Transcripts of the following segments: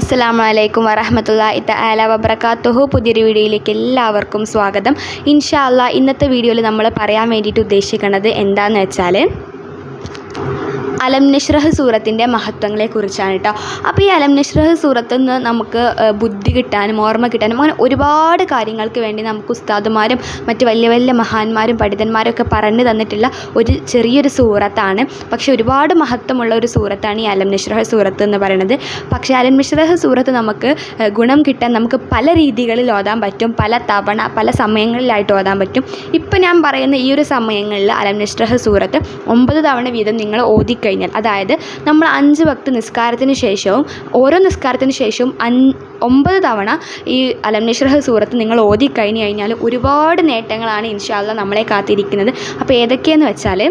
അസ്സലാമു അലൈക്കും വറഹ്മത്തുള്ളാഹി തആല വബറകാതുഹു. പുതിയൊരു വീഡിയോയിലേക്ക് എല്ലാവർക്കും സ്വാഗതം. ഇൻഷാ അല്ലാഹ് ഇന്നത്തെ വീഡിയോയിൽ നമ്മൾ പറയാൻ വേണ്ടിയിട്ട് ഉദ്ദേശിക്കുന്നത് എന്താണെന്ന് വെച്ചാൽ അലം നശ്റഹ് സൂറത്തിൻ്റെ മഹത്വങ്ങളെക്കുറിച്ചാണ് കേട്ടോ. അപ്പോൾ ഈ അലം നശ്റഹ് സൂറത്തിൽ നിന്ന് നമുക്ക് ബുദ്ധി കിട്ടാനും ഓർമ്മ കിട്ടാനും അങ്ങനെ ഒരുപാട് കാര്യങ്ങൾക്ക് വേണ്ടി നമുക്ക് ഉസ്താദുമാരും മറ്റ് വലിയ വലിയ മഹാന്മാരും പണ്ഡിതന്മാരും ഒക്കെ പറഞ്ഞു തന്നിട്ടുള്ള ഒരു ചെറിയൊരു സൂറത്താണ്. പക്ഷേ ഒരുപാട് മഹത്വമുള്ള ഒരു സൂറത്താണ് ഈ അലം നശ്റഹ് സൂറത്ത് എന്ന് പറയുന്നത്. പക്ഷേ അലം നശ്റഹ് സൂറത്ത് നമുക്ക് ഗുണം കിട്ടാൻ നമുക്ക് പല രീതികളിൽ ഓതാൻ പറ്റും, പല തവണ പല സമയങ്ങളിലായിട്ട് ഓതാൻ പറ്റും. ഇപ്പം ഞാൻ പറയുന്ന ഈ ഒരു സമയങ്ങളിൽ അലം നശ്റഹ് സൂറത്ത് 9 തവണ വീതം നിങ്ങൾ ഓതിക്കഴിഞ്ഞാൽ, അതായത് നമ്മൾ 5 വക്ത് നിസ്കാരത്തിന് ശേഷവും ഓരോ നിസ്കാരത്തിന് ശേഷവും 9 തവണ ഈ അലം നശ്റഹ് സൂറത്ത് നിങ്ങൾ ഓതിക്കഴിഞ്ഞ് കഴിഞ്ഞാൽ ഒരുപാട് നേട്ടങ്ങളാണ് ഇൻഷാ അല്ലാഹ് നമ്മളെ കാത്തിരിക്കുന്നത്. അപ്പോൾ ഏതൊക്കെയെന്ന് വെച്ചാൽ,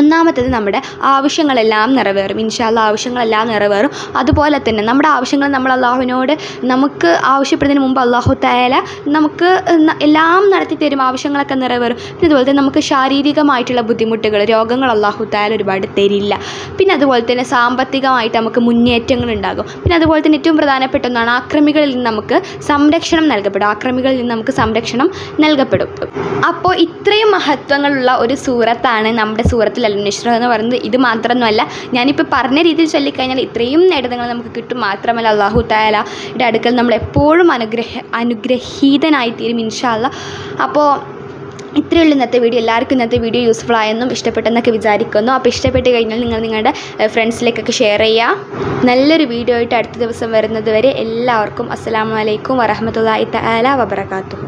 ഒന്നാമത്തേത് നമ്മുടെ ആവശ്യങ്ങളെല്ലാം നിറവേറും. ഇൻഷാ അല്ലാഹ് ആവശ്യങ്ങളെല്ലാം നിറവേറും. അതുപോലെ തന്നെ നമ്മുടെ ആവശ്യങ്ങൾ നമ്മൾ അള്ളാഹുവിനോട് നമുക്ക് ആവശ്യപ്പെടുന്നതിന് മുമ്പ് അള്ളാഹു തആല നമുക്ക് എല്ലാം നടത്തി തരും, ആവശ്യങ്ങളൊക്കെ നിറവേറും. പിന്നെ അതുപോലെ തന്നെ നമുക്ക് ശാരീരികമായിട്ടുള്ള ബുദ്ധിമുട്ടുകൾ, രോഗങ്ങൾ അള്ളാഹു തആല ഒരുപാട് തരില്ല. പിന്നെ അതുപോലെ തന്നെ സാമ്പത്തികമായിട്ട് നമുക്ക് മുന്നേറ്റങ്ങൾ ഉണ്ടാകും. പിന്നെ അതുപോലെ തന്നെ ഏറ്റവും പ്രധാനപ്പെട്ട ഒന്നാണ് ആക്രമികളിൽ നിന്ന് നമുക്ക് സംരക്ഷണം നൽകപ്പെടും. ആക്രമികളിൽ നിന്ന് നമുക്ക് സംരക്ഷണം നൽകപ്പെടും. അപ്പോൾ ഇത്രയും മഹത്വങ്ങളുള്ള ഒരു സൂറത്താണ് നമ്മുടെ സൂറത്തിൽ അലം നശ്റഹ് എന്ന് പറയുന്നത്. ഇത് മാത്രമൊന്നുമല്ല, ഞാനിപ്പോൾ പറഞ്ഞ രീതിയിൽ ചൊല്ലിക്കഴിഞ്ഞാൽ ഇത്രയും നേട്ടങ്ങൾ നമുക്ക് കിട്ടും. മാത്രമല്ല അള്ളാഹു തആലയുടെ അടുക്കൽ നമ്മൾ എപ്പോഴും അനുഗ്രഹീതനായിത്തീരും ഇൻഷാ അല്ലാഹ്. അപ്പോൾ ഇത്രയേ ഉള്ളൂ ഇന്നത്തെ വീഡിയോ. എല്ലാവർക്കും ഇന്നത്തെ വീഡിയോ യൂസ്ഫുൾ ആയെന്നും ഇഷ്ടപ്പെട്ടെന്നൊക്കെ വിചാരിക്കുന്നു. അപ്പോൾ ഇഷ്ടപ്പെട്ട് കഴിഞ്ഞാൽ നിങ്ങൾ നിങ്ങളുടെ ഫ്രണ്ട്സിലേക്കൊക്കെ ഷെയർ ചെയ്യുക. നല്ലൊരു വീഡിയോ ആയിട്ട് അടുത്ത ദിവസം വരുന്നത് വരെ എല്ലാവർക്കും അസ്സലാമു അലൈക്കും വറഹ്മത്തുള്ളാഹി തആല വബറകാതുഹു.